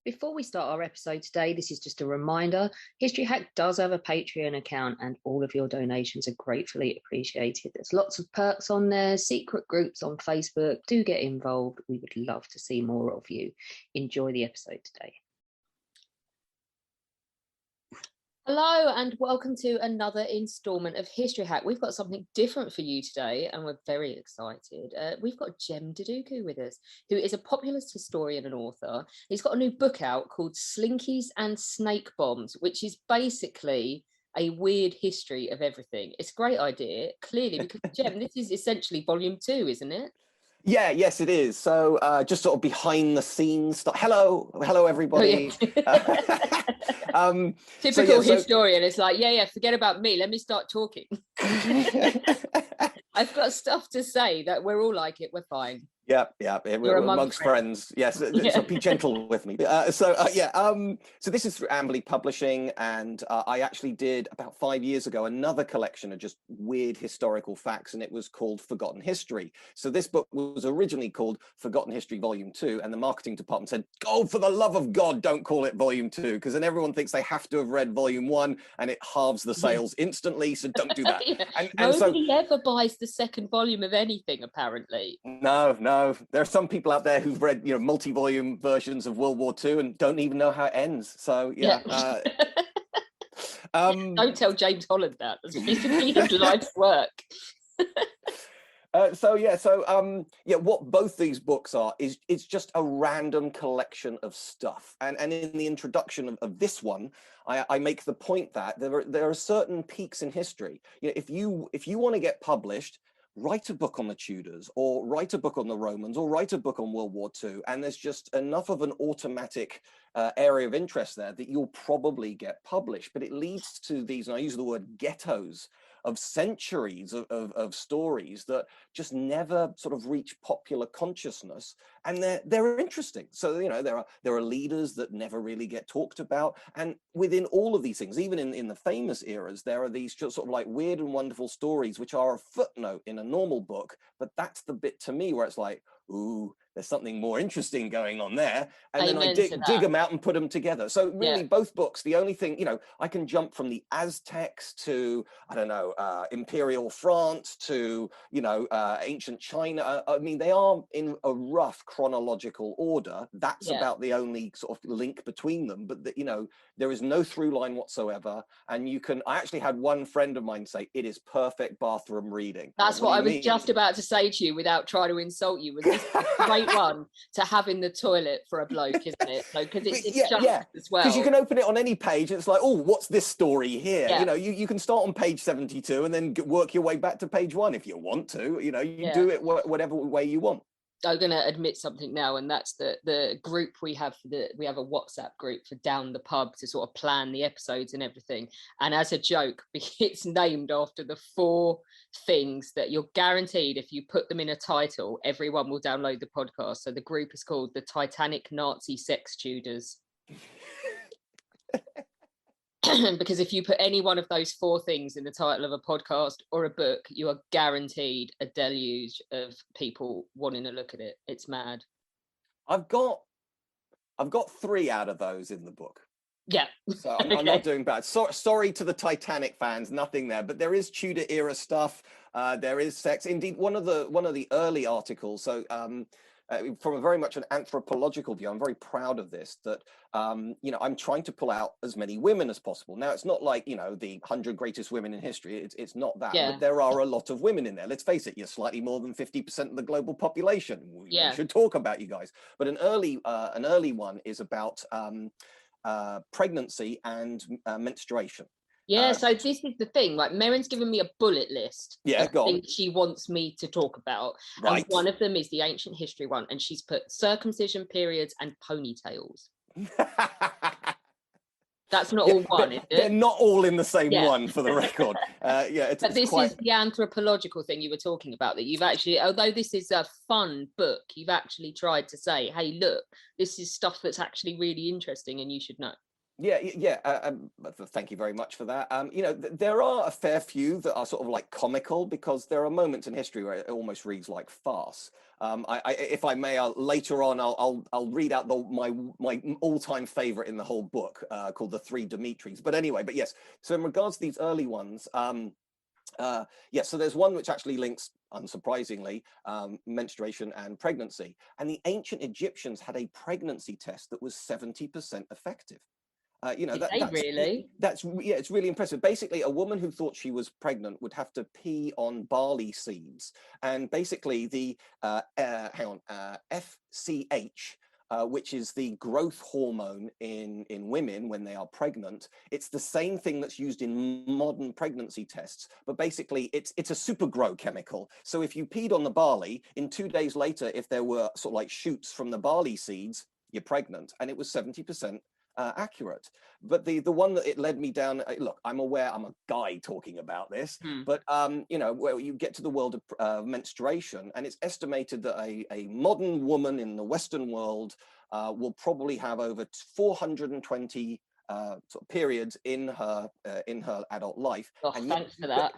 Before we start our episode today, this is just a reminder. History Hack does have a Patreon account and all of your donations are gratefully appreciated. There's lots of perks on there, secret groups on Facebook. Do get involved. We would love to see more of you. Enjoy the episode today. Hello and welcome to another instalment of History Hack. We've got something different for you today and we're very excited. We've got Jem Duducu with us, who is a populist historian and author. He's got a new book out called Slinkys and Snakebombs, which is basically a weird history of everything. It's a great idea, clearly, because Jem, this is essentially volume 2, isn't it? Yeah, yes, it is. So just sort of behind the scenes stuff. Hello, everybody. Typical historian. It's like, yeah, forget about me. Let me start talking. I've got stuff to say that we're all like it. We're fine. Yeah, we're amongst friends. Yes, so be gentle with me. So this is through Amberley Publishing, and I actually did about 5 years ago another collection of just weird historical facts, and it was called Forgotten History. So this book was originally called Forgotten History Volume 2, and the marketing department said, "Oh, for the love of God, don't call it Volume 2, because then everyone thinks they have to have read Volume 1, and it halves the sales instantly. So don't do that." Nobody ever buys the second volume of anything, apparently. No. There are some people out there who've read, multi-volume versions of World War II and don't even know how it ends. So don't tell James Holland that. That's basically his life's work. What both these books are is it's just a random collection of stuff. And in the introduction of this one, I make the point that there are certain peaks in history. If you want to get published, write a book on the Tudors, or write a book on the Romans, or write a book on World War II, and there's just enough of an automatic area of interest there that you'll probably get published. But it leads to these, and I use the word ghettos, of centuries of stories that just never sort of reach popular consciousness, and they're interesting. So there are leaders that never really get talked about, and within all of these things, even in the famous eras, there are these just sort of like weird and wonderful stories which are a footnote in a normal book, but that's the bit to me where it's like, ooh, there's something more interesting going on there. And then I dig them out and put them together. So really both books, the only thing, I can jump from the Aztecs to, Imperial France to, ancient China. I mean, they are in a rough chronological order. That's about the only sort of link between them. But, there is no through line whatsoever. And I actually had one friend of mine say, it is perfect bathroom reading. That's what I was just about to say to you without trying to insult you. Was this great one to have in the toilet for a bloke, isn't it? So because it's just as well. Because you can open it on any page. And it's like, oh, what's this story here? Yeah. You can start on page 72 and then work your way back to page 1 if you want to. You do it whatever way you want. I'm going to admit something now, and that's the group we have. We have a WhatsApp group for Down the Pub to sort of plan the episodes and everything. And as a joke, it's named after the 4 things that you're guaranteed if you put them in a title, everyone will download the podcast. So the group is called the Titanic Nazi Sex Tudors. Because if you put any one of those 4 things in the title of a podcast or a book, you are guaranteed a deluge of people wanting to look at it. It's mad. I've got 3 out of those in the book. Yeah. So I'm not doing bad. Sorry to the Titanic fans, nothing there, but there is Tudor era stuff. There is sex. Indeed, one of the early articles. So from a very much an anthropological view, I'm very proud of this, that, I'm trying to pull out as many women as possible. Now, it's not like, the 100 greatest women in history. It's not that, but there are a lot of women in there. Let's face it, you're slightly more than 50% of the global population. We should talk about you guys. But an early one is about pregnancy and menstruation. Yeah, so this is the thing, like Merrin's given me a bullet list of things she wants me to talk about. Right. And one of them is the ancient history one, and she's put circumcision periods and ponytails. That's not all one, is it? They're not all in the same one, for the record. But this is the anthropological thing you were talking about, that you've actually, although this is a fun book, you've actually tried to say, hey, look, this is stuff that's actually really interesting and you should know. Thank you very much for that. You know, there are a fair few that are sort of like comical, because there are moments in history where it almost reads like farce. If I may, later on, I'll read out my all-time favorite in the whole book, called The Three Dimitris. But anyway, but yes. So in regards to these early ones, so there's one which actually links, unsurprisingly, menstruation and pregnancy. And the ancient Egyptians had a pregnancy test that was 70% effective. You know, Did they really? it's really impressive. Basically, a woman who thought she was pregnant would have to pee on barley seeds, and basically the FCH, which is the growth hormone in women when they are pregnant. It's the same thing that's used in modern pregnancy tests, but basically it's a super grow chemical. So if you peed on the barley, in 2 days later, if there were sort of like shoots from the barley seeds, you're pregnant. And it was 70% accurate. But the one that it led me down, look, I'm aware I'm a guy talking about this, but you know, where you get to the world of menstruation, and it's estimated that a modern woman in the Western world will probably have over 420 sort of periods in her adult life. Oh, and thanks for that.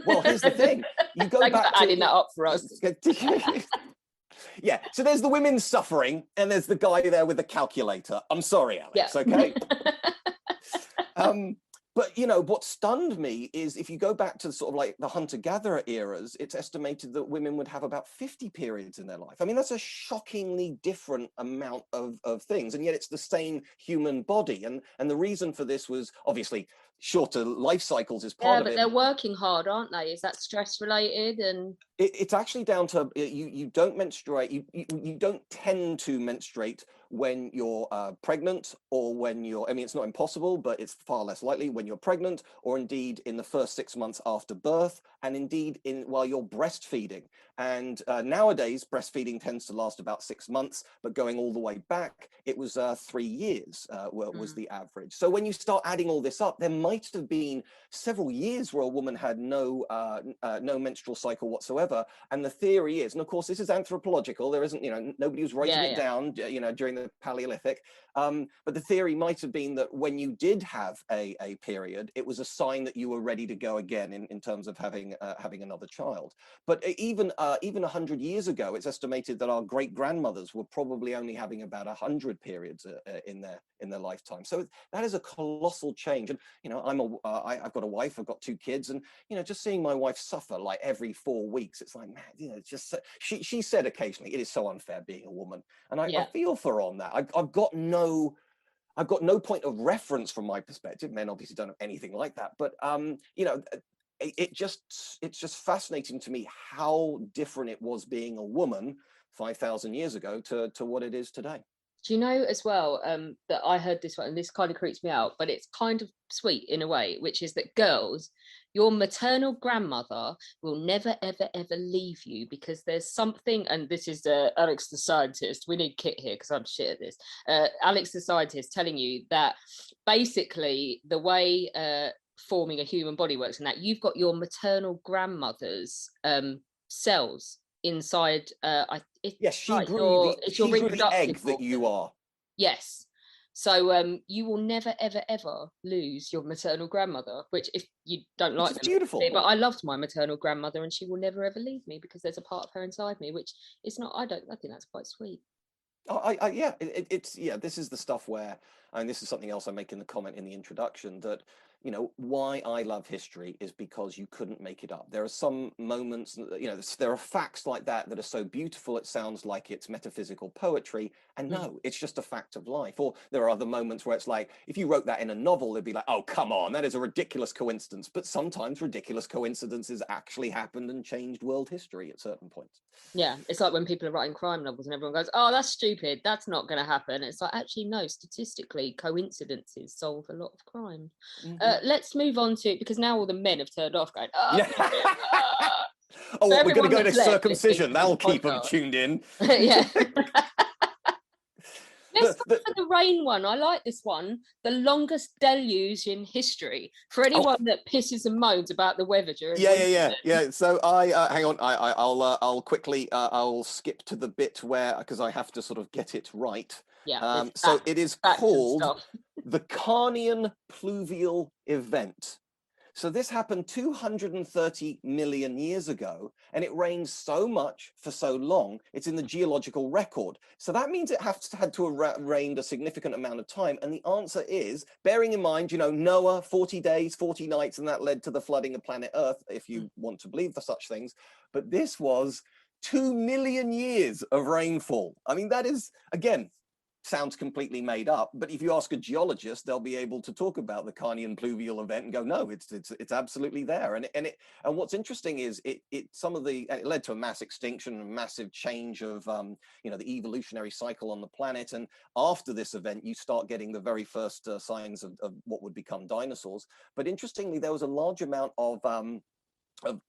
Well, here's the thing: you go back to adding that up for us. Yeah, so there's the women suffering, and there's the guy there with the calculator. I'm sorry, Alex, okay? But, you know, what stunned me is if you go back to sort of like the hunter-gatherer eras, it's estimated that women would have about 50 periods in their life. I mean, that's a shockingly different amount of things, and yet it's the same human body. And the reason for this was obviously shorter life cycles is part of it. Yeah, but they're working hard, aren't they? Is that stress related? And it's actually down to you don't menstruate. You don't tend to menstruate when you're pregnant, or when you're, I mean, it's not impossible, but it's far less likely when you're pregnant, or indeed in the first 6 months after birth, and indeed while you're breastfeeding. And nowadays, breastfeeding tends to last about 6 months, but going all the way back, it was 3 years was the average. So when you start adding all this up, there might have been several years where a woman had no menstrual cycle whatsoever. And the theory is, and of course this is anthropological, there isn't, you know, nobody was writing it down, you know, during the Paleolithic, but the theory might have been that when you did have a period, it was a sign that you were ready to go again in terms of having another child. But even 100 years ago, it's estimated that our great grandmothers were probably only having about 100 periods in their lifetime. So that is a colossal change. And you know, I've got a wife, I've got 2 kids, and you know, just seeing my wife suffer like every 4 weeks, it's like, man, you know, it's just she said occasionally, it is so unfair being a woman, and I feel for her on that. I've got no point of reference from my perspective. Men obviously don't have anything like that, but you know, it's just fascinating to me how different it was being a woman 5,000 years ago to what it is today. Do you know as well that I heard this one, and this kind of creeps me out, but it's kind of sweet in a way, which is that girls, your maternal grandmother will never, ever, ever leave you, because there's something, and this is Alex the scientist, we need Kit here because I'm shit at this, Alex the scientist telling you that basically the way forming a human body works, and that you've got your maternal grandmother's cells inside she grew the egg that you are. Yes. So you will never ever ever lose your maternal grandmother, which, if you don't like them, beautiful. But I loved my maternal grandmother, and she will never ever leave me, because there's a part of her inside me, which is not, I think that's quite sweet. This is the stuff where, and this is something else I make in the comment in the introduction, that you know, why I love history is because you couldn't make it up. There are some moments, you know, there are facts like that are so beautiful it sounds like it's metaphysical poetry, and no, it's just a fact of life. Or there are other moments where it's like, if you wrote that in a novel, it'd be like, oh, come on, that is a ridiculous coincidence. But sometimes ridiculous coincidences actually happened and changed world history at certain points. Yeah, it's like when people are writing crime novels and everyone goes, oh, that's stupid, that's not going to happen. It's like, actually, no, statistically, coincidences solve a lot of crime. Let's move on to, because now all the men have turned off going, oh, oh, we're going to go to circumcision. That'll keep them tuned in. Yeah. Let's go for the rain one. I like this one. The longest deluge in history. For anyone that pisses and moans about the weather during Yeah. So hang on. I'll quickly I'll skip to the bit where, because I have to sort of get it right. Yeah. So it is called the Carnegie Pluvial event. So this happened 230 million years ago, and it rained so much for so long, it's in the geological record. So that means it had to have rained a significant amount of time. And the answer is, bearing in mind, you know, Noah, 40 days, 40 nights, and that led to the flooding of planet Earth, if you want to believe such things. But this was 2 million years of rainfall. I mean, that is, again, sounds completely made up, but if you ask a geologist, they'll be able to talk about the Carnegie Pluvial event and go, no, it's absolutely there. And what's interesting is it led to a mass extinction, a massive change of you know, the evolutionary cycle on the planet. And after this event, you start getting the very first signs of what would become dinosaurs. But interestingly, there was a large amount of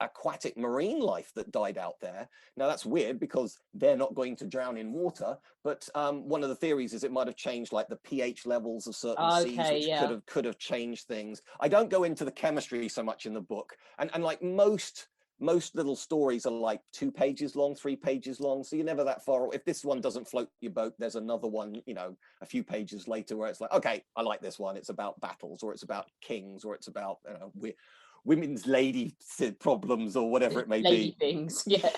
aquatic marine life that died out there. Now that's weird because they're not going to drown in water, but one of the theories is it might have changed like the pH levels of certain seas, which could have changed things. I don't go into the chemistry so much in the book, and like most little stories are like 2 pages long, 3 pages long, so you're never that far. If this one doesn't float your boat, there's another one, you know, a few pages later where it's like, okay, I like this one, it's about battles, or it's about kings, or it's about, you know, women's lady problems, or whatever it may lady be. Things, yeah.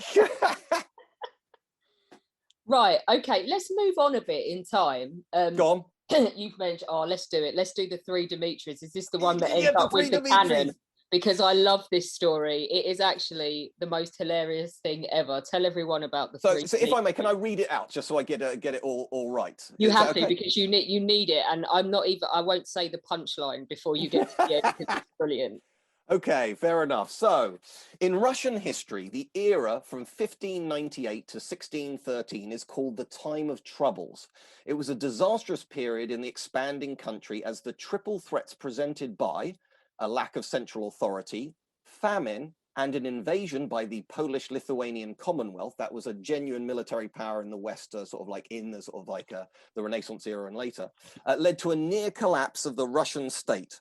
Right, okay, let's move on a bit in time. Go on. You've mentioned, let's do it. Let's do the 3 Dimitris. Is this the one that ends up with the Dimitris cannon? Because I love this story. It is actually the most hilarious thing ever. Tell everyone about the 3 So if I may, can I read it out just so I get it all right? You have to, because you need it, and I won't say the punchline before you get to the end because it's brilliant. Okay, fair enough. So, in Russian history, the era from 1598 to 1613 is called the Time of Troubles. It was a disastrous period in the expanding country as the triple threats presented by a lack of central authority, famine, and an invasion by the Polish-Lithuanian Commonwealth. That was a genuine military power in the West, sort of like in the sort of like the Renaissance era and later, led to a near collapse of the Russian state.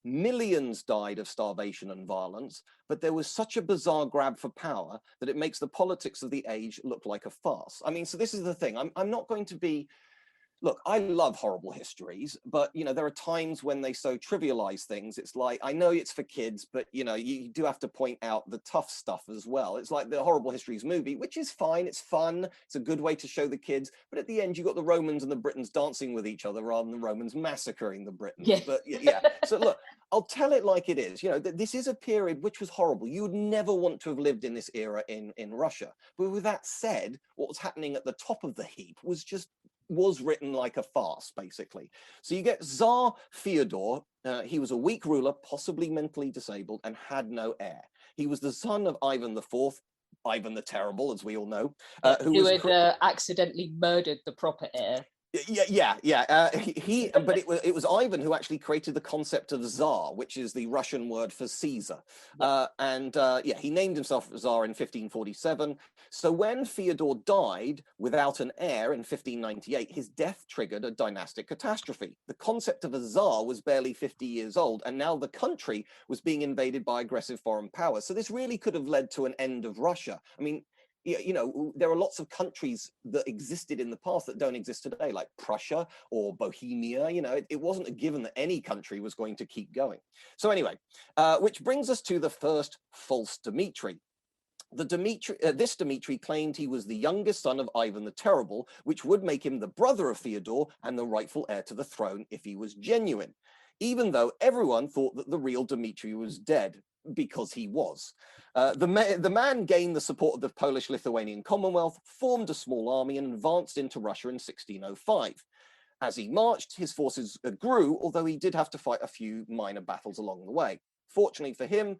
Millions died of starvation and violence, but there was such a bizarre grab for power that it makes the politics of the age look like a farce. I mean, so this is the thing. I'm not going to be... Look, I love horrible histories, but, you know, there are times when they so trivialize things. It's like, I know it's for kids, but, you know, you do have to point out the tough stuff as well. It's like the Horrible Histories movie, which is fine. It's fun. It's a good way to show the kids. But at the end, you got the Romans and the Britons dancing with each other rather than the Romans massacring the Britons. Yeah. But yeah. So look, I'll tell it like it is. You know, this is a period which was horrible. You would never want to have lived in this era in Russia. But with that said, what was happening at the top of the heap was written like a farce, basically. So you get Tsar Fyodor. He was a weak ruler, possibly mentally disabled, and had no heir. He was the son of Ivan IV, Ivan the Terrible, as we all know, who had accidentally murdered the proper heir. Yeah. But it was Ivan who actually created the concept of Tsar, which is the Russian word for Caesar. He named himself Tsar in 1547. So when Fyodor died without an heir in 1598, his death triggered a dynastic catastrophe. The concept of a Tsar was barely 50 years old, and now the country was being invaded by aggressive foreign powers. So this really could have led to an end of Russia. I mean, you know, there are lots of countries that existed in the past that don't exist today, like Prussia or Bohemia. You know, it wasn't a given that any country was going to keep going. So anyway, which brings us to the first false Dimitri. This Dimitri claimed he was the youngest son of Ivan the Terrible, which would make him the brother of Fyodor and the rightful heir to the throne if he was genuine, even though everyone thought that the real Dimitri was dead, because he was. The man gained the support of the Polish-Lithuanian Commonwealth, formed a small army, and advanced into Russia in 1605. As he marched, his forces grew, although he did have to fight a few minor battles along the way. Fortunately for him,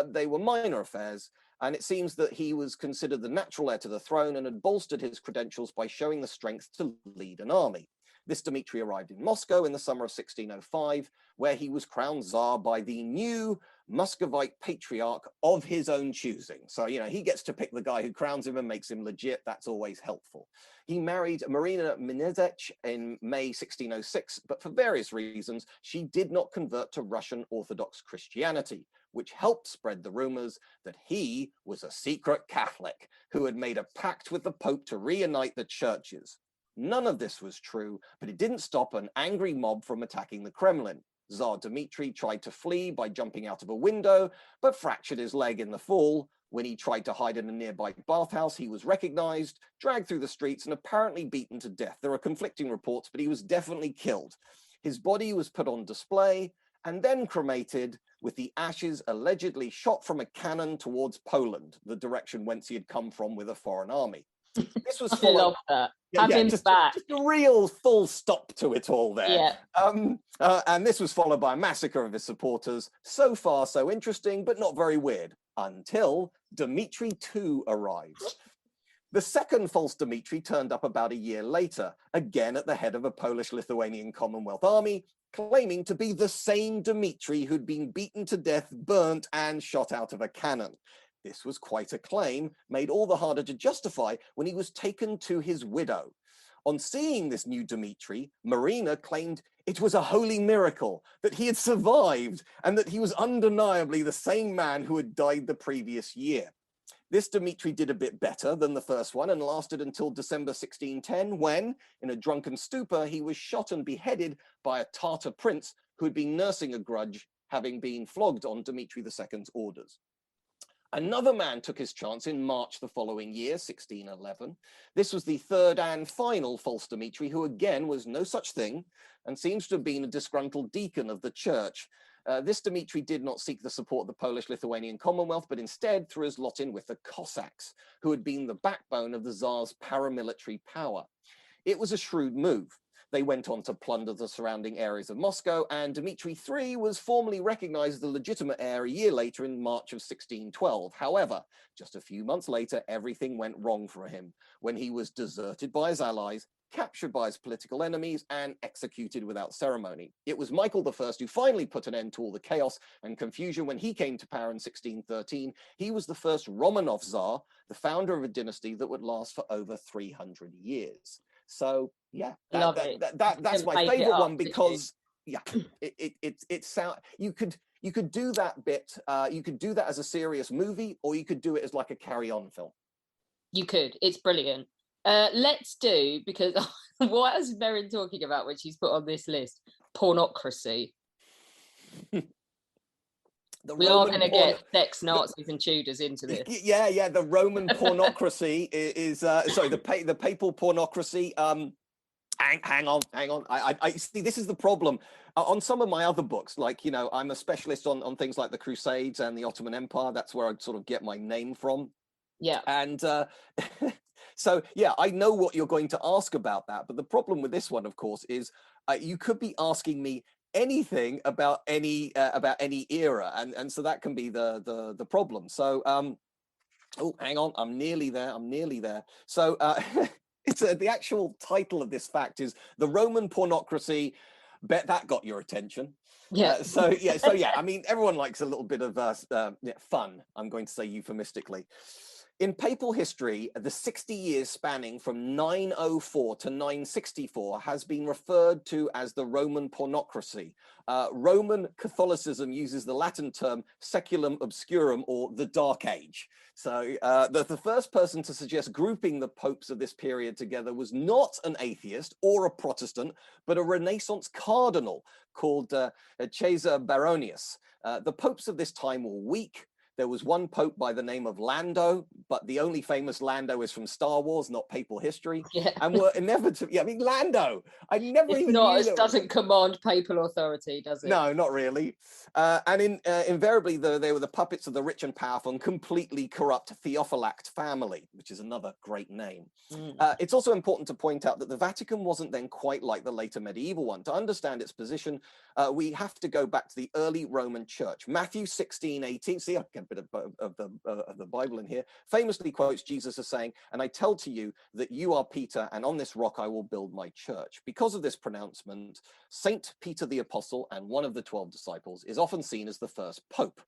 they were minor affairs, and it seems that he was considered the natural heir to the throne and had bolstered his credentials by showing the strength to lead an army. This Dimitri arrived in Moscow in the summer of 1605, where he was crowned Tsar by the new Muscovite patriarch of his own choosing. So, you know, he gets to pick the guy who crowns him and makes him legit. That's always helpful. He married Marina Minezech in May 1606, but for various reasons, she did not convert to Russian Orthodox Christianity, which helped spread the rumors that he was a secret Catholic who had made a pact with the Pope to reunite the churches. None of this was true, but it didn't stop an angry mob from attacking the Kremlin. Tsar Dmitry tried to flee by jumping out of a window, but fractured his leg in the fall. When he tried to hide in a nearby bathhouse, he was recognized, dragged through the streets, and apparently beaten to death. There are conflicting reports, but he was definitely killed. His body was put on display and then cremated, with the ashes allegedly shot from a cannon towards Poland, the direction whence he had come from with a foreign army. This was I love that. Have him back. Just a real full stop to it all there. Yeah. And this was followed by a massacre of his supporters. So far, so interesting, but not very weird, until Dmitry II arrives. The second false Dmitry turned up about a year later, again at the head of a Polish-Lithuanian Commonwealth army, claiming to be the same Dmitry who'd been beaten to death, burnt, and shot out of a cannon. This was quite a claim, made all the harder to justify when he was taken to his widow. On seeing this new Dmitry, Marina claimed it was a holy miracle, that he had survived, and that he was undeniably the same man who had died the previous year. This Dmitry did a bit better than the first one and lasted until December 1610, when, in a drunken stupor, he was shot and beheaded by a Tartar prince who had been nursing a grudge, having been flogged on Dmitry II's orders. Another man took his chance in March the following year, 1611. This was the third and final false Dmitry, who again was no such thing and seems to have been a disgruntled deacon of the church. This Dmitry did not seek the support of the Polish-Lithuanian Commonwealth, but instead threw his lot in with the Cossacks, who had been the backbone of the Tsar's paramilitary power. It was a shrewd move. They went on to plunder the surrounding areas of Moscow, and Dmitry III was formally recognized as the legitimate heir a year later in March of 1612. However, just a few months later, everything went wrong for him when he was deserted by his allies, captured by his political enemies, and executed without ceremony. It was Michael I who finally put an end to all the chaos and confusion when he came to power in 1613. He was the first Romanov Tsar, the founder of a dynasty that would last for over 300 years. So yeah, that's my favorite one, because yeah, it's you could do that bit, you could do that as a serious movie, or you could do it as like a carry-on film. You could. It's brilliant. Let's do, because what is Merrin talking about when she's put on this list? Pornocracy. We are going to get sex Nazis and Tudors into this. Yeah, the Roman pornocracy is sorry, the papal pornocracy. Hang on. I see. This is the problem. On some of my other books, like, you know, I'm a specialist on things like the Crusades and the Ottoman Empire. That's where I sort of get my name from. Yeah. And so, yeah, I know what you're going to ask about that. But the problem with this one, of course, is you could be asking me anything about any era, and so that can be the problem. So oh, hang on, I'm nearly there. So it's the actual title of this fact is The Roman Pornocracy. Bet that got your attention. Yeah. So yeah, I mean, everyone likes a little bit of fun, I'm going to say euphemistically. In papal history, the 60 years spanning from 904 to 964 has been referred to as the Roman Pornocracy. Roman Catholicism uses the Latin term Saeculum Obscurum, or the Dark Age. So the first person to suggest grouping the popes of this period together was not an atheist or a Protestant, but a Renaissance cardinal called Cesare Baronius. The popes of this time were weak. There was one pope by the name of Lando, but the only famous Lando is from Star Wars, not papal history. Yeah. And were inevitably, I mean, Lando, I never even knew that. It doesn't command papal authority, does it? No, not really. And invariably, they were the puppets of the rich and powerful and completely corrupt Theophylact family, which is another great name. It's also important to point out that the Vatican wasn't then quite like the later medieval one. To understand its position, we have to go back to the early Roman Church. Matthew 16:18. See, I get a bit of the Bible in here. Famously quotes Jesus as saying, "And I tell to you that you are Peter, and on this rock I will build my church." Because of this pronouncement, Saint Peter the Apostle and one of the 12 disciples is often seen as the first pope.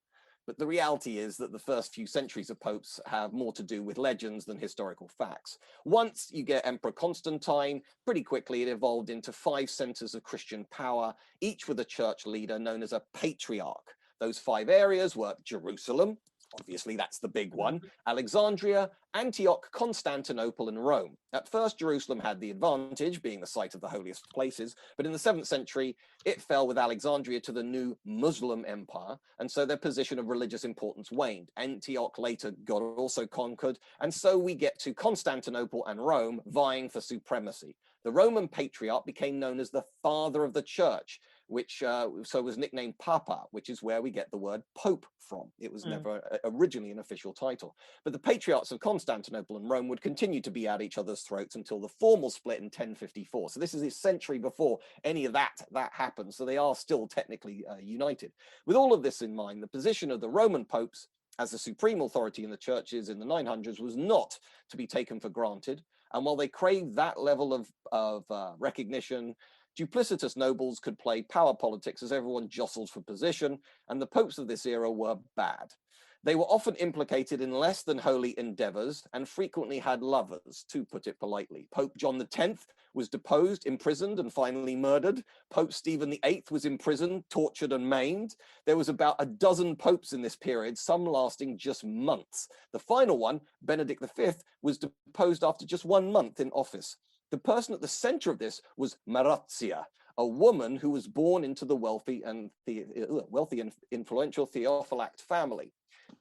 But the reality is that the first few centuries of popes have more to do with legends than historical facts. Once you get Emperor Constantine, pretty quickly it evolved into 5 centers of Christian power, each with a church leader known as a patriarch. Those 5 areas were Jerusalem, Obviously, that's the big one. Alexandria, Antioch, Constantinople, and Rome. At first, Jerusalem had the advantage, being the site of the holiest places, but in the 7th century, it fell with Alexandria to the new Muslim empire, and so their position of religious importance waned. Antioch later got also conquered, and so we get to Constantinople and Rome vying for supremacy. The Roman patriarch became known as the father of the church, which so was nicknamed Papa, which is where we get the word Pope from. It was never originally an official title. But the patriarchs of Constantinople and Rome would continue to be at each other's throats until the formal split in 1054. So this is a century before any of that happened. So they are still technically united. With all of this in mind, the position of the Roman popes as the supreme authority in the churches in the 900s was not to be taken for granted. And while they craved that level of recognition, duplicitous nobles could play power politics as everyone jostled for position, and the popes of this era were bad. They were often implicated in less than holy endeavors and frequently had lovers, to put it politely. Pope John X was deposed, imprisoned, and finally murdered. Pope Stephen VIII was imprisoned, tortured, and maimed. There was about a dozen popes in this period, some lasting just months. The final one, Benedict V, was deposed after just 1 month in office. The person at the center of this was Marozia, a woman who was born into the wealthy and influential Theophylact family,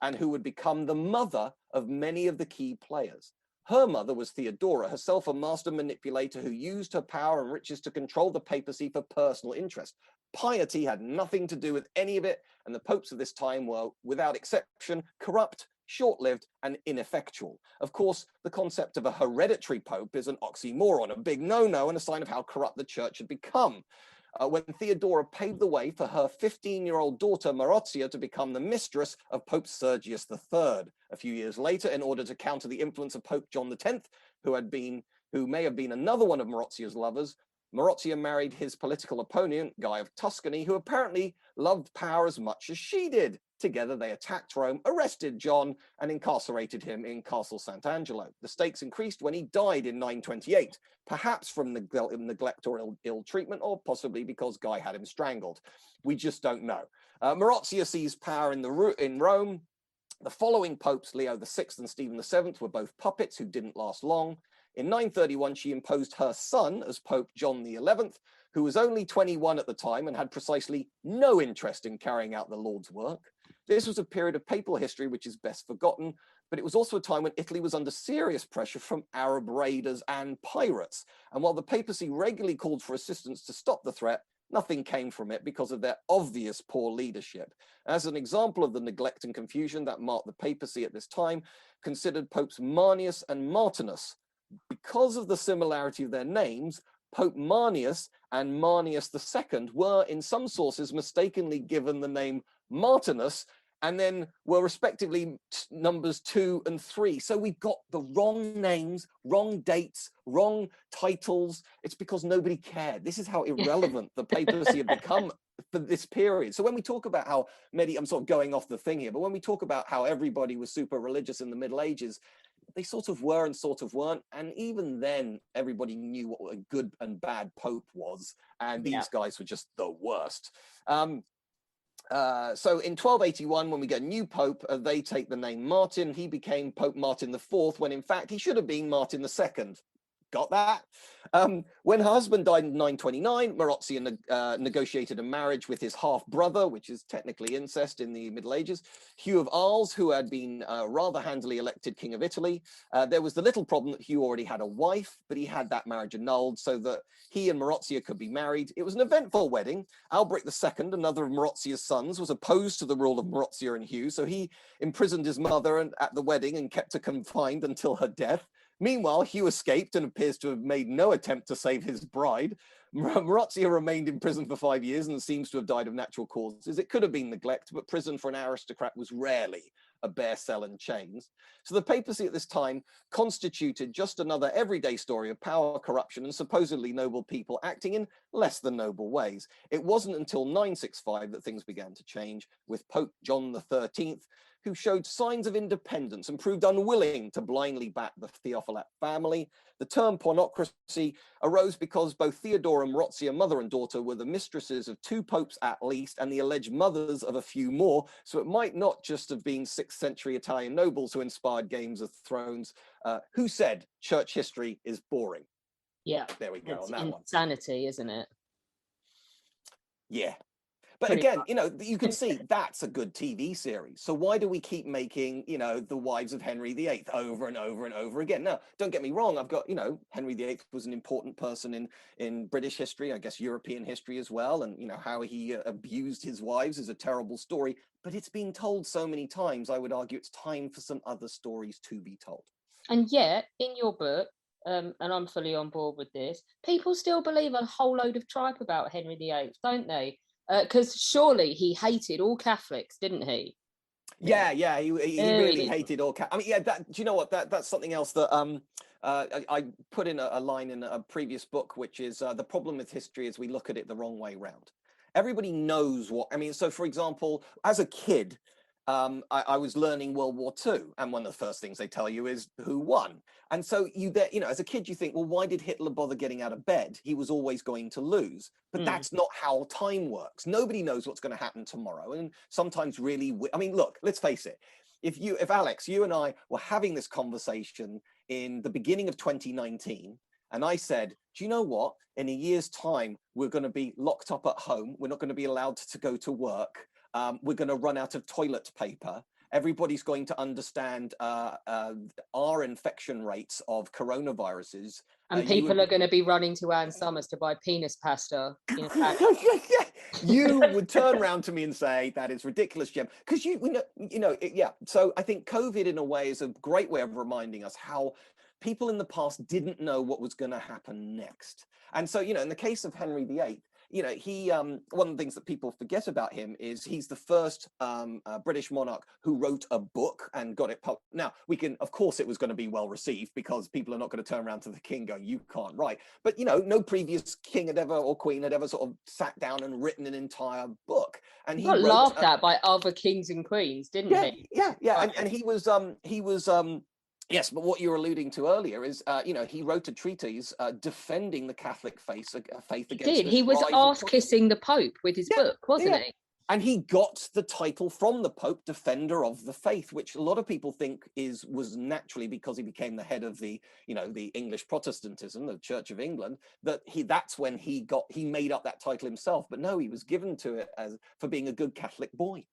and who would become the mother of many of the key players. Her mother was Theodora, herself a master manipulator who used her power and riches to control the papacy for personal interest. Piety had nothing to do with any of it, and the popes of this time were, without exception, corrupt, short-lived, and ineffectual. Of course, the concept of a hereditary pope is an oxymoron, a big no-no, and a sign of how corrupt the church had become. When Theodora paved the way for her 15-year-old daughter Marozia to become the mistress of Pope Sergius III. A few years later, in order to counter the influence of Pope John X, who may have been another one of Marozia's lovers, Marozia married his political opponent, Guy of Tuscany, who apparently loved power as much as she did. Together, they attacked Rome, arrested John, and incarcerated him in Castle Sant'Angelo. The stakes increased when he died in 928, perhaps from neglect or ill treatment, or possibly because Guy had him strangled. We just don't know. Marozia seized power in Rome. The following popes, Leo VI and Stephen VII, were both puppets who didn't last long. In 931, she imposed her son as Pope John XI, who was only 21 at the time and had precisely no interest in carrying out the Lord's work. This was a period of papal history which is best forgotten, but it was also a time when Italy was under serious pressure from Arab raiders and pirates. And while the papacy regularly called for assistance to stop the threat, nothing came from it because of their obvious poor leadership. As an example of the neglect and confusion that marked the papacy at this time, considered Popes Manius and Martinus. Because of the similarity of their names, Pope Manius and Manius II were, in some sources, mistakenly given the name Martinus, and then were respectively numbers 2 and 3. So we've got the wrong names, wrong dates, wrong titles. It's because nobody cared. This is how irrelevant the papacy had become for this period. So when we talk about how I'm sort of going off the thing here, but when we talk about how everybody was super religious in the Middle Ages, they sort of were and sort of weren't. And even then, everybody knew what a good and bad pope was. And these guys were just the worst. So in 1281, when we get a new pope, they take the name Martin. He became Pope Martin IV, when in fact he should have been Martin II. Got that? When her husband died in 929, Marozia negotiated a marriage with his half-brother, which is technically incest in the Middle Ages, Hugh of Arles, who had been rather handily elected King of Italy. There was the little problem that Hugh already had a wife, but he had that marriage annulled so that he and Marozia could be married. It was an eventful wedding. Alberic II, another of Marozia's sons, was opposed to the rule of Marozia and Hugh, so he imprisoned his mother at the wedding and kept her confined until her death. Meanwhile, Hugh escaped and appears to have made no attempt to save his bride. Marozia remained in prison for 5 years and seems to have died of natural causes. It could have been neglect, but prison for an aristocrat was rarely a bare cell and chains. So the papacy at this time constituted just another everyday story of power, corruption, and supposedly noble people acting in less than noble ways. It wasn't until 965 that things began to change, with Pope John XIII, who showed signs of independence and proved unwilling to blindly back the Theophylact family. The term pornocracy arose because both Theodora and Marozia, mother and daughter, were the mistresses of 2 popes at least, and the alleged mothers of a few more. So it might not just have been 6th century Italian nobles who inspired Games of Thrones. Who said church history is boring? Yeah, there we go. it's on that one. insanity, isn't it? Yeah. But Pretty again, much. you know, you can see that's a good TV series. So why do we keep making, you know, the wives of Henry VIII over and over and over again? Now, don't get me wrong. I've got, you know, Henry VIII was an important person in British history, I guess European history as well. And, you know, how he abused his wives is a terrible story. But it's been told so many times, I would argue it's time for some other stories to be told. And yet, in your book, and I'm fully on board with this, people still believe a whole load of tripe about Henry VIII, don't they? Because surely he hated all Catholics, didn't he? Yeah, he really hated all I mean, yeah, do you know what? That's something else that I put in a line in a previous book, which is the problem with history is we look at it the wrong way round. Everybody knows what, I mean, so for example, as a kid, I was learning World War II, and one of the first things they tell you is who won. And so you know, as a kid, you think, well, why did Hitler bother getting out of bed? He was always going to lose. But that's not how time works. Nobody knows what's going to happen tomorrow. And sometimes really, I mean, look, let's face it. If Alex, you and I were having this conversation in the beginning of 2019, and I said, do you know what? In a year's time, we're going to be locked up at home. We're not going to be allowed to go to work. We're going to run out of toilet paper. Everybody's going to understand our infection rates of coronaviruses. And people are going to be running to Ann Summers to buy penis pasta. You would turn around to me and say, that is ridiculous, Jem. Because yeah. So I think COVID in a way is a great way of reminding us how people in the past didn't know what was going to happen next. And so, you know, in the case of Henry VIII, you know, he one of the things that people forget about him is he's the first British monarch who wrote a book and got it published. Now, we can, of course, it was going to be well received because people are not going to turn around to the king going, you can't write. But, you know, no previous king had ever or queen had ever sort of sat down and written an entire book. And he got laughed at by other kings and queens, didn't he? Yeah. And he was yes, but what you were alluding to earlier is, you know, he wrote a treatise defending the Catholic faith against. He was ass-kissing the Pope with his book, wasn't he? And he got the title from the Pope, Defender of the Faith, which a lot of people think was naturally because he became the head of the, you know, the English Protestantism, the Church of England, that's when he made up that title himself. But no, he was given to it for being a good Catholic boy.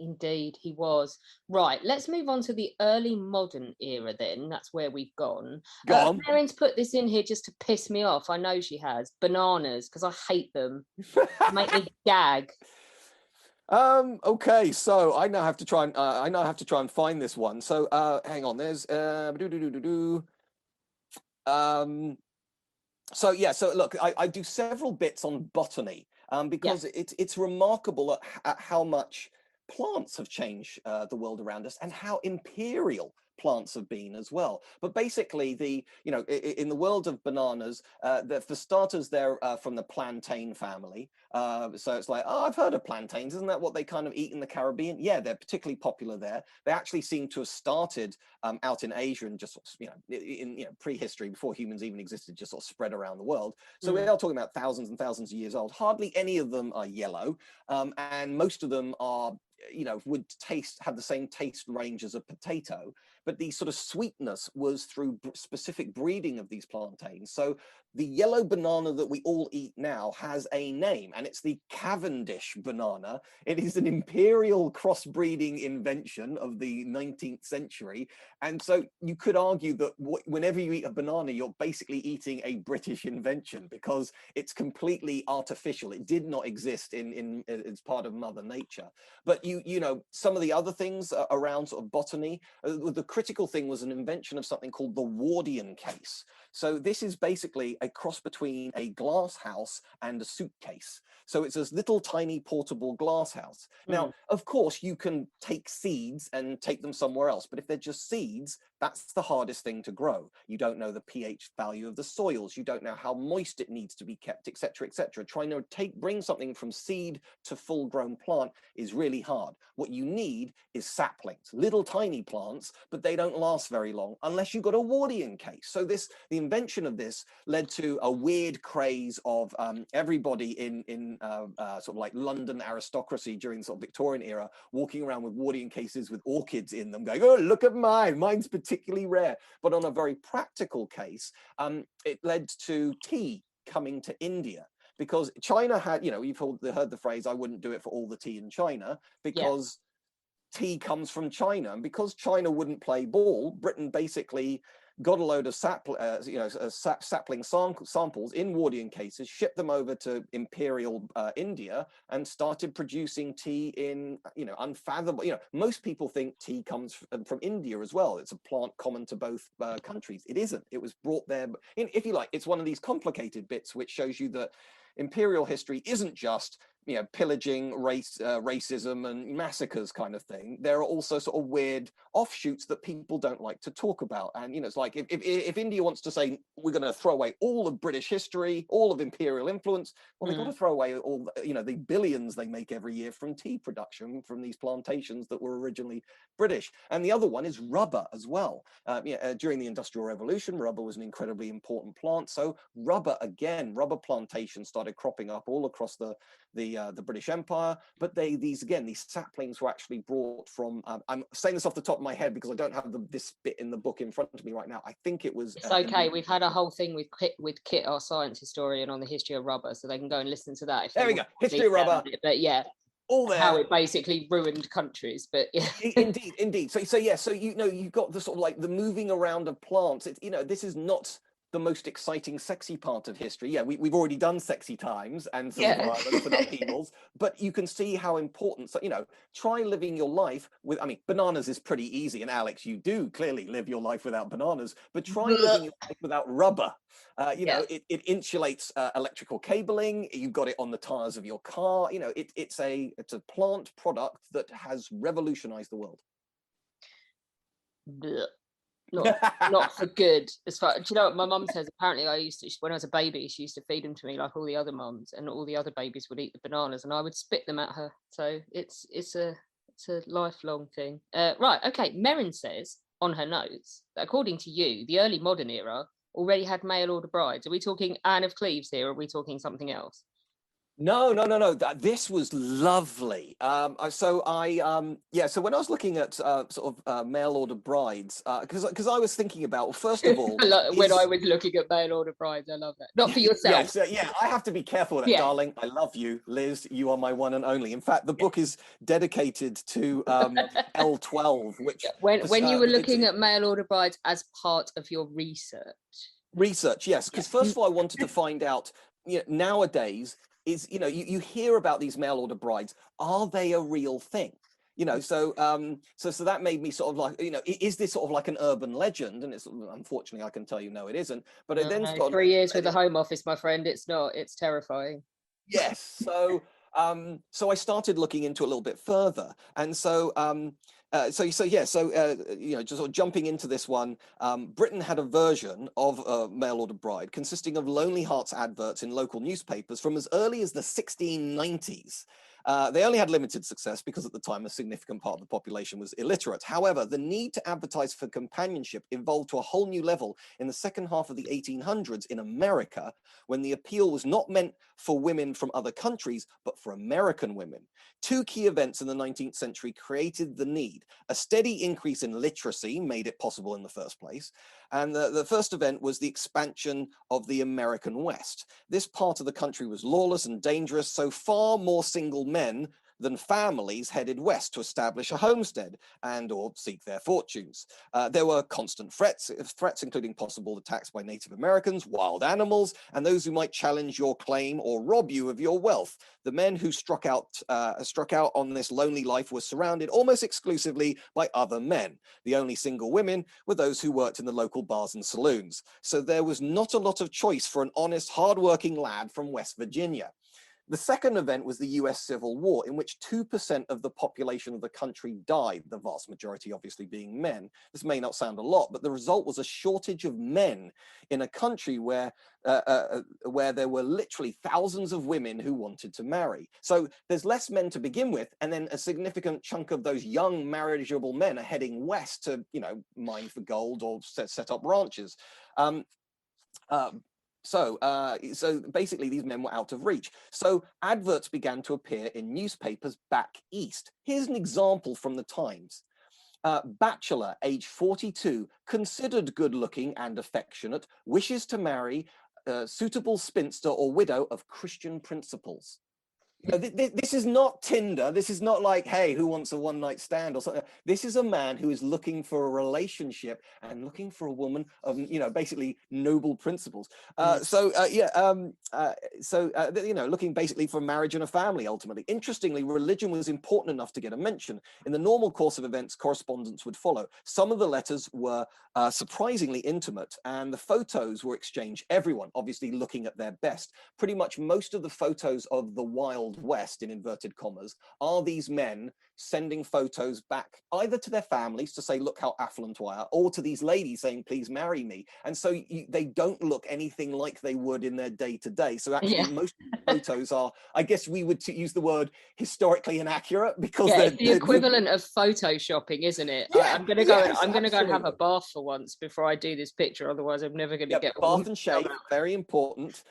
Indeed, he was. Right, let's move on to the early modern era then. That's where we've gone. Marin's put this in here just to piss me off. I know she has. Bananas, because I hate them. Make me gag. Okay, so I now have to try and find this one. So hang on, there's so yeah, so look, I do several bits on botany because it's remarkable at how much plants have changed the world around us and how imperial plants have been as well. But basically, in the world of bananas, for starters, they're from the plantain family. So it's like, oh, I've heard of plantains. Isn't that what they kind of eat in the Caribbean? Yeah, they're particularly popular there. They actually seem to have started out in Asia and just, in prehistory, before humans even existed, just sort of spread around the world. So we are talking about thousands and thousands of years old. Hardly any of them are yellow, and most of them are, would have the same taste range as a potato, but the sort of sweetness was through specific breeding of these plantains. So the yellow banana that we all eat now has a name, and it's the Cavendish banana. It is an imperial crossbreeding invention of the 19th century. And so you could argue that whenever you eat a banana, you're basically eating a British invention because it's completely artificial. It did not exist as part of Mother Nature. But some of the other things around sort of botany, the critical thing was an invention of something called the Wardian case. So this is basically a cross between a glass house and a suitcase. So it's this little tiny portable glass house. Now, of course, you can take seeds and take them somewhere else, but if they're just seeds, that's the hardest thing to grow. You don't know the pH value of the soils. You don't know how moist it needs to be kept, etc., etc. Trying to bring something from seed to full-grown plant is really hard. What you need is saplings, little tiny plants, but they don't last very long unless you've got a Wardian case. So the invention of this led to a weird craze of everybody in sort of like London aristocracy during the sort of Victorian era walking around with Wardian cases with orchids in them, going, oh, look at mine, mine's particularly rare. But on a very practical case, it led to tea coming to India, because China had, you've heard the phrase, I wouldn't do it for all the tea in China, because tea comes from China. And because China wouldn't play ball, Britain basically got a load of sapling samples in Wardian cases, shipped them over to Imperial India, and started producing tea in, unfathomable. Most people think tea comes from India as well. It's a plant common to both countries. It isn't. It was brought there. If you like, it's one of these complicated bits which shows you that imperial history isn't just pillaging, racism and massacres kind of thing. There are also sort of weird offshoots that people don't like to talk about. And it's like if India wants to say we're going to throw away all of British history, all of imperial influence, well, they've got to throw away all the billions they make every year from tea production from these plantations that were originally British. And the other one is rubber as well. During the Industrial Revolution, rubber was an incredibly important plant. So rubber plantations started cropping up all across the British Empire, but these saplings were actually brought from, I'm saying this off the top of my head because I don't have this bit in the book in front of me right now. I think it was... It's okay, we've had a whole thing with Kit, our science historian, on the history of rubber, so they can go and listen to that. There we go, history of rubber. But yeah, all there. How it basically ruined countries, but yeah. Indeed. So you've got the sort of like the moving around of plants. This is not the most exciting, sexy part of history. Yeah, we've already done sexy times and some violence and upheavals, but you can see how important. So try living your life with. I mean, bananas is pretty easy, and Alex, you do clearly live your life without bananas. But try living your life without rubber. It insulates electrical cabling. You've got it on the tires of your car. It's a plant product that has revolutionized the world. Not for good. As far, do you know what my mum says? Apparently, when I was a baby, she used to feed them to me like all the other mums, and all the other babies would eat the bananas, and I would spit them at her. So it's a lifelong thing. Right, okay. Merrin says on her notes that according to you, the early modern era already had mail order brides. Are we talking Anne of Cleves here, or are we talking something else? No. This was lovely. So when I was looking at mail order brides, because I was thinking about, well, first of all, when I was looking at mail order brides, I love that. Not for yourself. Yes, I have to be careful with that, darling. I love you, Liz. You are my one and only. In fact, the book is dedicated to L12, which when you were looking at mail order brides as part of your research. Yes, because first of all, I wanted to find out. Nowadays, is you hear about these mail order brides, are they a real thing? So that made me sort of like, is this sort of like an urban legend? And it's, unfortunately, I can tell you, no, it isn't. But it then 3 years with the Home Office, my friend, it's not. It's terrifying. Yes. So I started looking into it a little bit further, and just sort of jumping into this one, Britain had a version of Mail Order Bride consisting of Lonely Hearts adverts in local newspapers from as early as the 1690s. They only had limited success because at the time a significant part of the population was illiterate. However, the need to advertise for companionship evolved to a whole new level in the second half of the 1800s in America, when the appeal was not meant for women from other countries, but for American women. Two key events in the 19th century created the need. A steady increase in literacy made it possible in the first place. And the first event was the expansion of the American West. This part of the country was lawless and dangerous, so far more single men than families headed west to establish a homestead and or seek their fortunes. There were constant threats, including possible attacks by Native Americans, wild animals, and those who might challenge your claim or rob you of your wealth. The men who struck out on this lonely life were surrounded almost exclusively by other men. The only single women were those who worked in the local bars and saloons. So there was not a lot of choice for an honest, hardworking lad from West Virginia. The second event was the US Civil War, in which 2% of the population of the country died, the vast majority obviously being men. This may not sound a lot, but the result was a shortage of men in a country where there were literally thousands of women who wanted to marry. So there's less men to begin with, and then a significant chunk of those young marriageable men are heading west to, mine for gold or set up ranches. So basically these men were out of reach. So adverts began to appear in newspapers back east. Here's an example from the Times. Bachelor, age 42, considered good looking and affectionate, wishes to marry suitable spinster or widow of Christian principles. This is not Tinder. This is not like, hey, who wants a one-night stand or something. This is a man who is looking for a relationship and looking for a woman of, basically noble principles. Looking basically for marriage and a family, ultimately. Interestingly, religion was important enough to get a mention. In the normal course of events, correspondence would follow. Some of the letters were surprisingly intimate, and the photos were exchanged. Everyone, obviously, looking at their best. Pretty much most of the photos of the Wild West, in inverted commas, are these men sending photos back either to their families to say, look how affluent I am, or to these ladies saying, please marry me. And so they don't look anything like they would in their day-to-day. So actually most photos are, I guess we would use the word historically inaccurate, because it's the equivalent of photoshopping, isn't it? Yeah, I'm gonna go and have a bath for once before I do this picture, otherwise I'm never gonna get bath and shave, very important.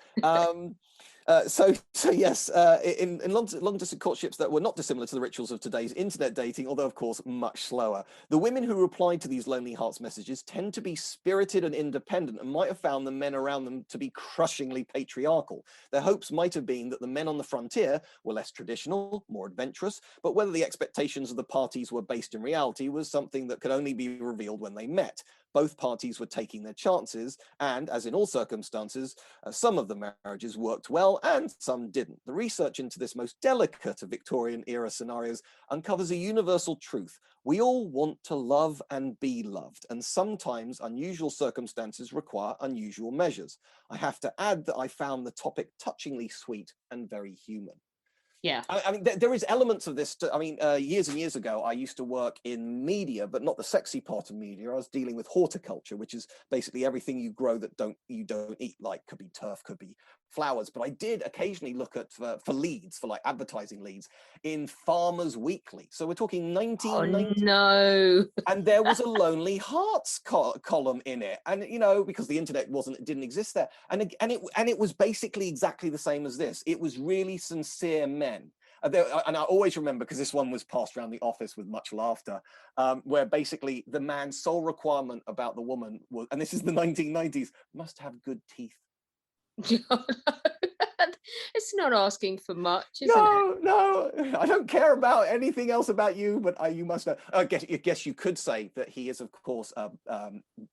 Yes, in long-distance courtships that were not dissimilar to the rituals of today's internet dating, although of course much slower. The women who replied to these Lonely Hearts messages tend to be spirited and independent, and might have found the men around them to be crushingly patriarchal. Their hopes might have been that the men on the frontier were less traditional, more adventurous, but whether the expectations of the parties were based in reality was something that could only be revealed when they met. Both parties were taking their chances, and as in all circumstances, some of the marriages worked well and some didn't. The research into this most delicate of Victorian era scenarios uncovers a universal truth. We all want to love and be loved, and sometimes unusual circumstances require unusual measures. I have to add that I found the topic touchingly sweet and very human. Yeah, I mean, there is elements of this. Years and years ago, I used to work in media, but not the sexy part of media. I was dealing with horticulture, which is basically everything you grow that you don't eat. Like, could be turf, could be flowers. But I did occasionally look at for leads, for like advertising leads in Farmers Weekly. So we're talking 1990. Oh no! And there was a Lonely Hearts column in it, and because the internet didn't exist there, and it was basically exactly the same as this. It was really sincere men, and I always remember, because this one was passed around the office with much laughter, where basically the man's sole requirement about the woman was, and this is the 1990s, must have good teeth. It's not asking for much, is it? No, I don't care about anything else about you, but you must know. I guess you could say that he is, of course,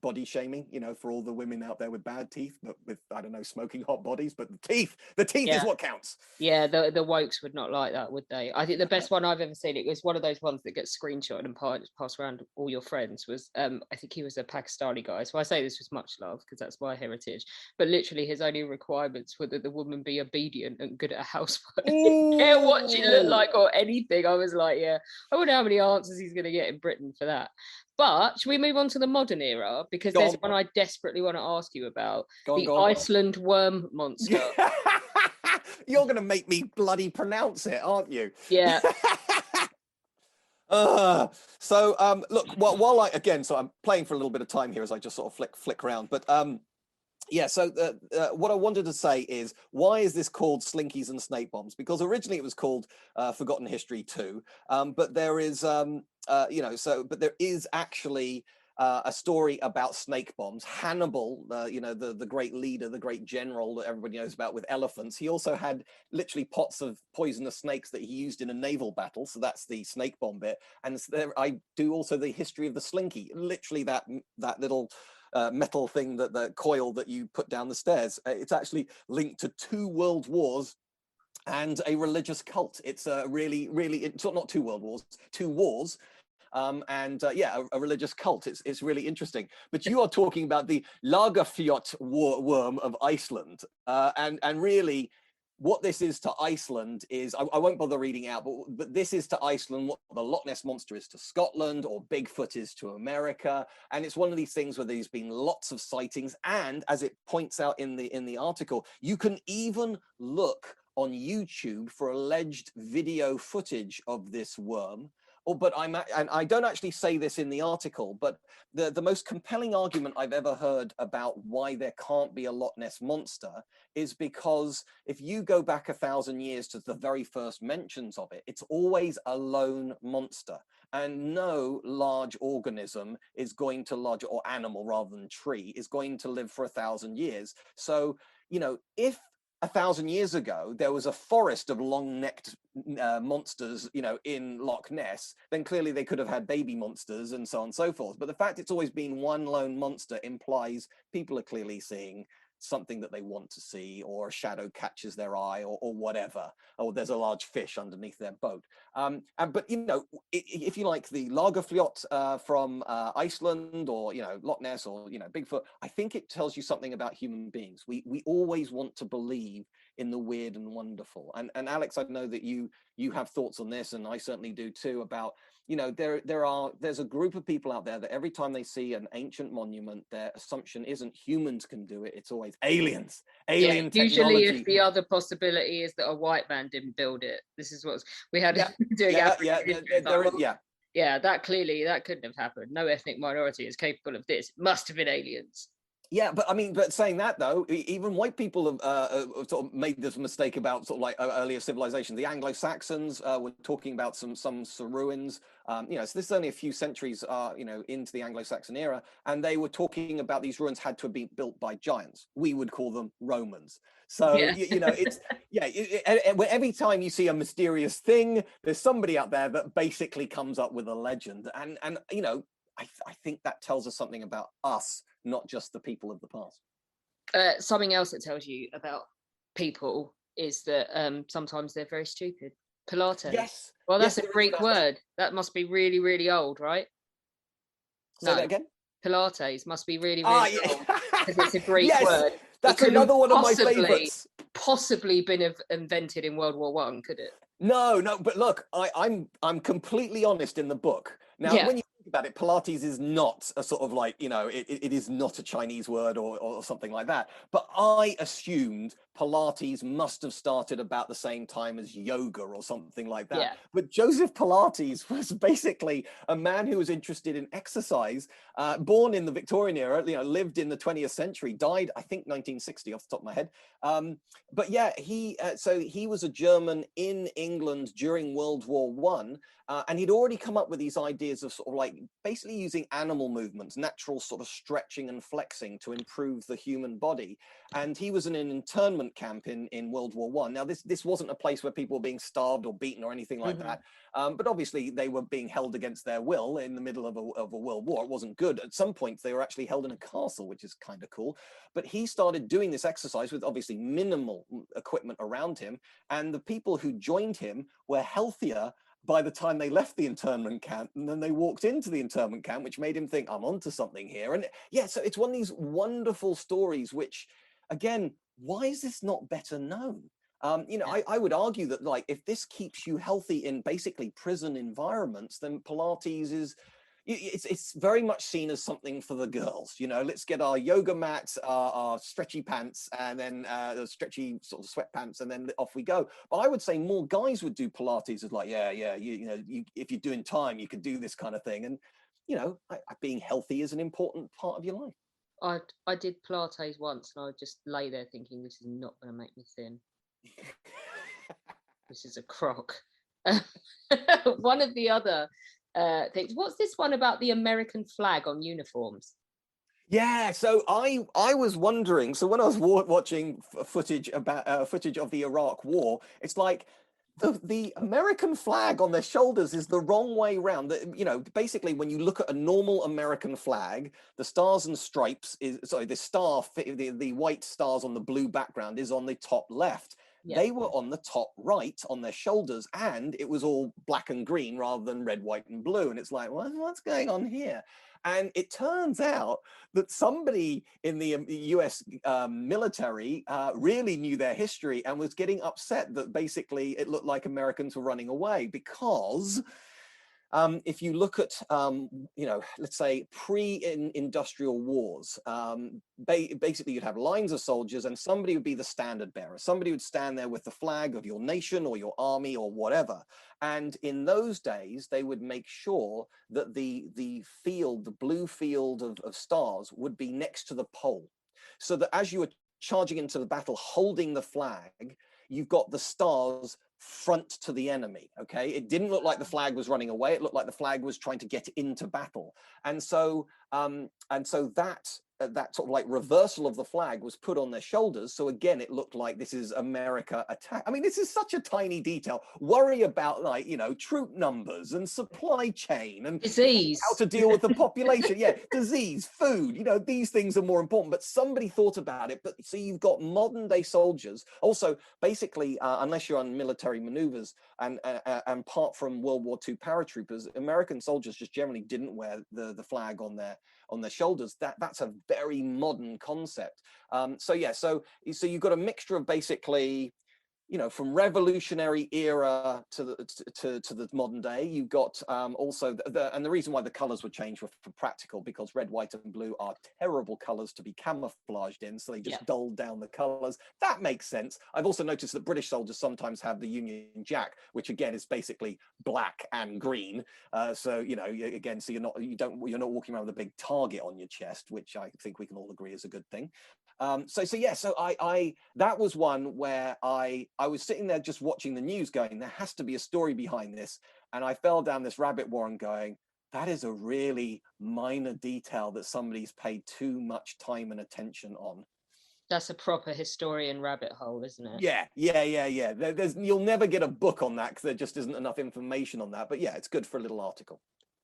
body shaming, for all the women out there with bad teeth, but with, I don't know, smoking hot bodies. But the teeth is what counts. Yeah, the wokes would not like that, would they? I think the best one I've ever seen, it was one of those ones that gets screenshotted and passed around all your friends, was I think he was a Pakistani guy. So I say this with much love because that's my heritage. But literally his only requirements were that the woman be obedient and good at a housework. Didn't care what she looked like or anything. I was like, yeah, I wonder how many answers he's going to get in Britain for that. But should we move on to the modern era? Because there's one I desperately want to ask you about. The Iceland worm monster. You're going to make me bloody pronounce it, aren't you? Yeah. Look, while I'm playing for a little bit of time here as I just sort of flick around, but what I wanted to say is, why is this called Slinkys and Snakebombs? Because originally it was called Forgotten History 2, but there is, but there is actually a story about snake bombs. Hannibal, you know, the great leader, the great general that everybody knows about with elephants, he also had literally pots of poisonous snakes that he used in a naval battle. So that's the snake bomb bit. And there, I do also the history of the Slinky, literally that little metal thing, that the coil that you put down the stairs. It's actually linked to 2 world wars and a religious cult. It's really, it's not 2 world wars, 2 wars. Yeah, a religious cult. It's really interesting. But you are talking about the Lagerfjord worm of Iceland, and really, what this is to Iceland is, I won't bother reading out, but this is to Iceland what the Loch Ness Monster is to Scotland, or Bigfoot is to America. And it's one of these things where there's been lots of sightings, and as it points out in the article, you can even look on YouTube for alleged video footage of this worm. And I don't actually say this in the article, but the most compelling argument I've ever heard about why there can't be a Loch Ness Monster is because if you go back 1,000 years to the very first mentions of it, it's always a lone monster, and no large organism is going to or animal rather than tree is going to live for 1,000 years. So, you know, if 1,000 years ago there was a forest of long-necked monsters, you know, in Loch Ness, then clearly they could have had baby monsters and so on and so forth. But the fact it's always been one lone monster implies people are clearly seeing something that they want to see, or a shadow catches their eye, or whatever, or there's a large fish underneath their boat. But you know, if you like the Lagerfjord from Iceland, or you know, Loch Ness, or you know, Bigfoot, I think it tells you something about human beings. We always want to believe in the weird and wonderful. And Alex, I know that you have thoughts on this, and I certainly do too, about, you know, there's a group of people out there that every time they see an ancient monument, their assumption isn't humans can do it, it's always aliens, alien technology. Usually if the other possibility is that a white man didn't build it. This is what we had doing. That clearly, that couldn't have happened. No ethnic minority is capable of this. It must have been aliens. Yeah, but I mean, but saying that though, even white people have sort of made this mistake about sort of like earlier civilizations. The Anglo-Saxons were talking about some ruins. You know, so this is only a few centuries, you know, into the Anglo-Saxon era, and they were talking about these ruins had to have been built by giants. We would call them Romans. So you know, it's every time you see a mysterious thing, there's somebody out there that basically comes up with a legend, and you know, I think that tells us something about us, not just the people of the past. Something else that tells you about people is that sometimes they're very stupid. Pilates. Yes. Well, that's a Greek word. That must be really, really old, right? Say that again? Pilates must be really, really old, because it's a Greek word. That's another one of my favorites. Possibly been invented in World War I, could it? No, but look, I'm completely honest in the book. Now, when you think about it, Pilates is not a sort of like, you know, it is not a Chinese word or something like that. But I assumed Pilates must have started about the same time as yoga or something like that. Yeah. But Joseph Pilates was basically a man who was interested in exercise, born in the Victorian era, you know, lived in the 20th century, died, I think, 1960 off the top of my head. But yeah, he was a German in England during World War I. And he'd already come up with these ideas of sort of like basically using animal movements, natural sort of stretching and flexing to improve the human body. And he was in an internment camp in World War I. Now, this wasn't a place where people were being starved or beaten or anything like that. But obviously they were being held against their will in the middle of a world war. It wasn't good. At some point, they were actually held in a castle, which is kind of cool. But he started doing this exercise with obviously minimal equipment around him. And the people who joined him were healthier by the time they left the internment camp, and then they walked into the internment camp, which made him think, I'm onto something here. And yeah, so it's one of these wonderful stories, which, again, why is this not better known? You know, I would argue that, like, if this keeps you healthy in basically prison environments, then Pilates is, it's very much seen as something for the girls. You know, let's get our yoga mats, our stretchy pants, and then stretchy sort of sweatpants, and then off we go. But I would say more guys would do Pilates as like, you know, if you're doing time, you can do this kind of thing. And, you know, being healthy is an important part of your life. I did Pilates once, and I would just lay there thinking, this is not going to make me thin. This is a crock. One of the other things. What's this one about the American flag on uniforms? Yeah, so I was wondering. So when I was watching footage about footage of the Iraq War, it's like the American flag on their shoulders is the wrong way round. You know, basically, when you look at a normal American flag, the stars and stripes is sorry, the white stars on the blue background is on the top left. Yeah. They were on the top right on their shoulders, and it was all black and green rather than red, white, and blue. And it's like, well, what's going on here? And it turns out that somebody in the US military really knew their history and was getting upset that basically it looked like Americans were running away because if you look at, you know, let's say pre-industrial wars, basically you'd have lines of soldiers and somebody would be the standard bearer. Somebody would stand there with the flag of your nation or your army or whatever. And in those days, they would make sure that the blue field of stars would be next to the pole. So that as you were charging into the battle, holding the flag, you've got the stars front to the enemy. Okay, it didn't look like the flag was running away. It looked like the flag was trying to get into battle. And so that sort of like reversal of the flag was put on their shoulders. So again, it looked like this is America attack. I mean, this is such a tiny detail. Worry about, like, you know, troop numbers and supply chain and disease, how to deal with the population. Yeah, disease, food, you know, these things are more important, but somebody thought about it. But so you've got modern day soldiers. Also, basically, unless you're on military maneuvers and apart from World War II paratroopers, American soldiers just generally didn't wear the flag on their shoulders. That's a very modern concept. So yeah, so you've got a mixture of basically, you know, from revolutionary era to the modern day. You've got also and the reason why the colors were changed were for practical, because red, white, and blue are terrible colors to be camouflaged in, so they just dulled down the colors. That makes sense. I've also noticed that British soldiers sometimes have the Union Jack, which again is basically black and green. So you know, again, so you're not walking around with a big target on your chest, which I think we can all agree is a good thing. So I that was one where I was sitting there just watching the news going, there has to be a story behind this. And I fell down this rabbit warren going, that is a really minor detail that somebody's paid too much time and attention on. That's a proper historian rabbit hole, isn't it? Yeah. You'll never get a book on that because there just isn't enough information on that. But yeah, it's good for a little article.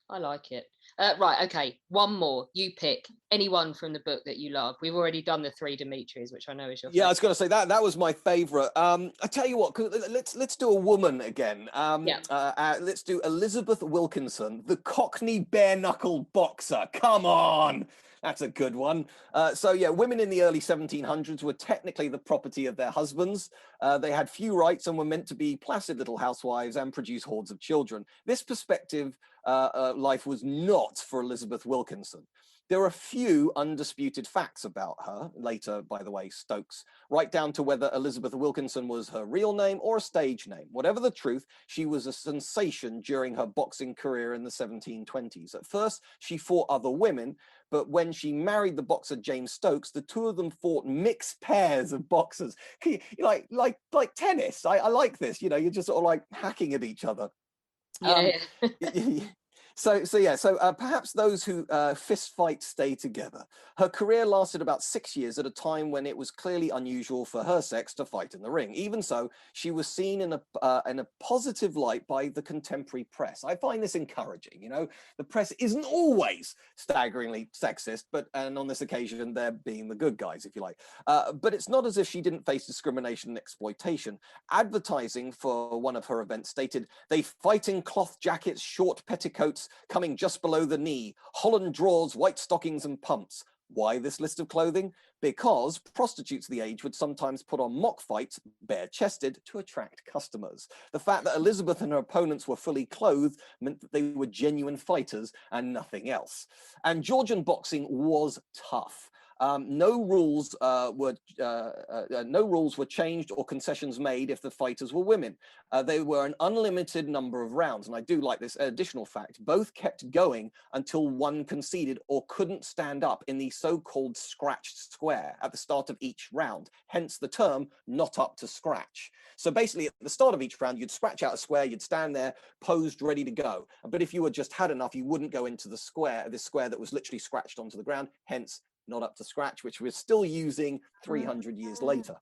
I like it. Right, okay, one more. You pick anyone from the book that you love. We've already done the three Dimitris, which I know is your favorite. I was going to say that was my favorite. I tell you what, let's do a woman again. Let's do Elizabeth Wilkinson, the Cockney bare-knuckled boxer. Come on. That's a good one. So yeah, women in the early 1700s were technically the property of their husbands. They had few rights and were meant to be placid little housewives and produce hordes of children. This perspective life was not for Elizabeth Wilkinson. There are a few undisputed facts about her, later, by the way, Stokes, right down to whether Elizabeth Wilkinson was her real name or a stage name. Whatever the truth, she was a sensation during her boxing career in the 1720s. At first, she fought other women, but when she married the boxer James Stokes, the two of them fought mixed pairs of boxers. Like tennis. I like this. You know, you're just sort of like hacking at each other. So perhaps those who fist fight stay together. Her career lasted about 6 years at a time when it was clearly unusual for her sex to fight in the ring. Even so, she was seen in a positive light by the contemporary press. I find this encouraging. You know, the press isn't always staggeringly sexist, and on this occasion, they're being the good guys, if you like. But it's not as if she didn't face discrimination and exploitation. Advertising for one of her events stated, "They fight in cloth jackets, short petticoats, coming just below the knee, Holland drawers, white stockings and pumps." Why this list of clothing? Because prostitutes of the age would sometimes put on mock fights, bare-chested, to attract customers. The fact that Elizabeth and her opponents were fully clothed meant that they were genuine fighters and nothing else. And Georgian boxing was tough. No rules were changed or concessions made if the fighters were women. They were an unlimited number of rounds, and I do like this additional fact. Both kept going until one conceded or couldn't stand up in the so-called scratched square at the start of each round, hence the term not up to scratch. So basically, at the start of each round, you'd scratch out a square, you'd stand there, posed, ready to go. But if you had just had enough, you wouldn't go into the square, this square that was literally scratched onto the ground, hence not up to scratch, which we're still using 300 years later.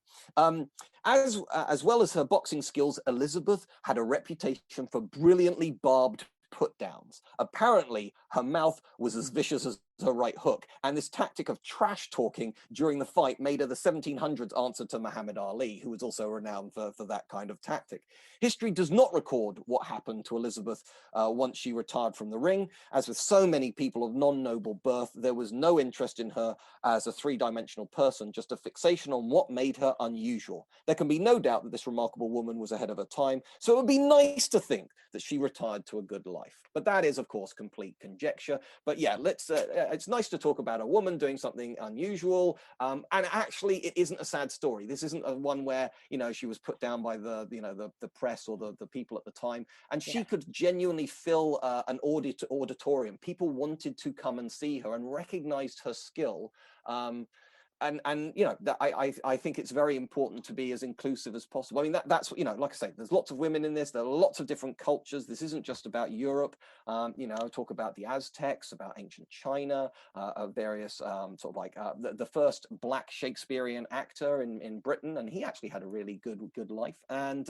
As well as her boxing skills, Elizabeth had a reputation for brilliantly barbed put downs. Apparently, her mouth was as vicious as her right hook, and this tactic of trash talking during the fight made her the 1700s answer to Muhammad Ali, who was also renowned for that kind of tactic. History does not record what happened to Elizabeth once she retired from the ring. As with so many people of non-noble birth, there was no interest in her as a three-dimensional person, just a fixation on what made her unusual. There can be no doubt that this remarkable woman was ahead of her time, so it would be nice to think that she retired to a good life. But that is, of course, complete conjecture. But yeah, it's nice to talk about a woman doing something unusual. And actually, it isn't a sad story. This isn't a one where, she was put down by the press or the people at the time. And she could genuinely fill an auditorium. People wanted to come and see her and recognized her skill. I think it's very important to be as inclusive as possible. I mean, that's like I say, there's lots of women in this. There are lots of different cultures. This isn't just about Europe. I talk about the Aztecs, about ancient China, various the first Black Shakespearean actor in Britain, and he actually had a really good life. And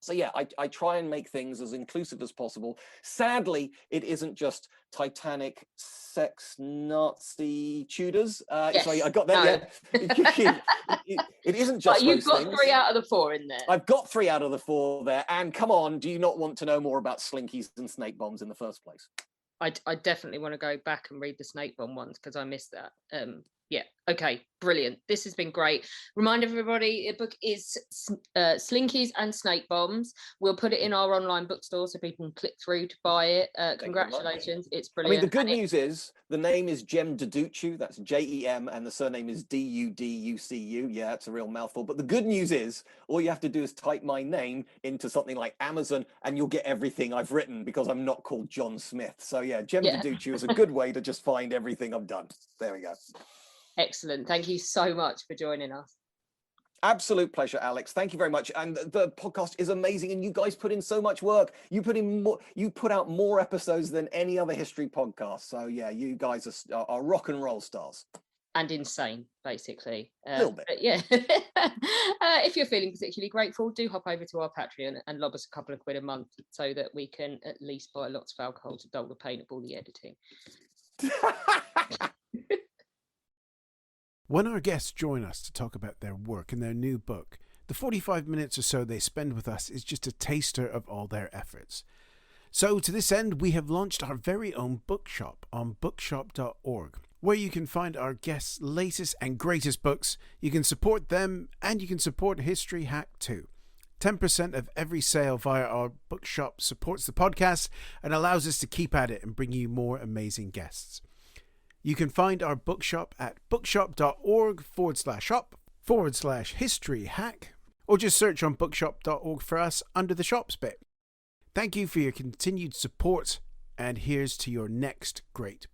so yeah, I try and make things as inclusive as possible. Sadly, it isn't just Titanic, sex, Nazi, Tudors. Yes, sorry, I got that. No. Yeah. it isn't just. But you've got things. 3 out of the 4 in there. I've got 3 out of the 4 there. And come on, do you not want to know more about Slinkies and Snakebombs in the first place? I definitely want to go back and read the Snakebomb ones because I missed that. Yeah, okay, brilliant. This has been great. Remind everybody, the book is Slinkies and Snakebombs. We'll put it in our online bookstore so people can click through to buy it. Congratulations, it's brilliant. I mean, the good news is the name is Jem Duducu. That's Jem, and the surname is Duducu. Yeah, it's a real mouthful. But the good news is all you have to do is type my name into something like Amazon, and you'll get everything I've written because I'm not called John Smith. So yeah, Jem Duducu is a good way to just find everything I've done. There we go. Excellent. Thank you so much for joining us. Absolute pleasure, Alex. Thank you very much. And the podcast is amazing, and you guys put in so much work. You put out more episodes than any other history podcast. So yeah, you guys are rock and roll stars. And insane, basically. A little bit. Yeah. If you're feeling particularly grateful, do hop over to our Patreon and lob us a couple of quid a month so that we can at least buy lots of alcohol to dull the pain of all the editing. When our guests join us to talk about their work and their new book, the 45 minutes or so they spend with us is just a taster of all their efforts. So to this end, we have launched our very own bookshop on bookshop.org, where you can find our guests' latest and greatest books. You can support them, and you can support History Hack too. 10% of every sale via our bookshop supports the podcast and allows us to keep at it and bring you more amazing guests. You can find our bookshop at bookshop.org/shop/history hack, or just search on bookshop.org for us under the shops bit. Thank you for your continued support, and here's to your next great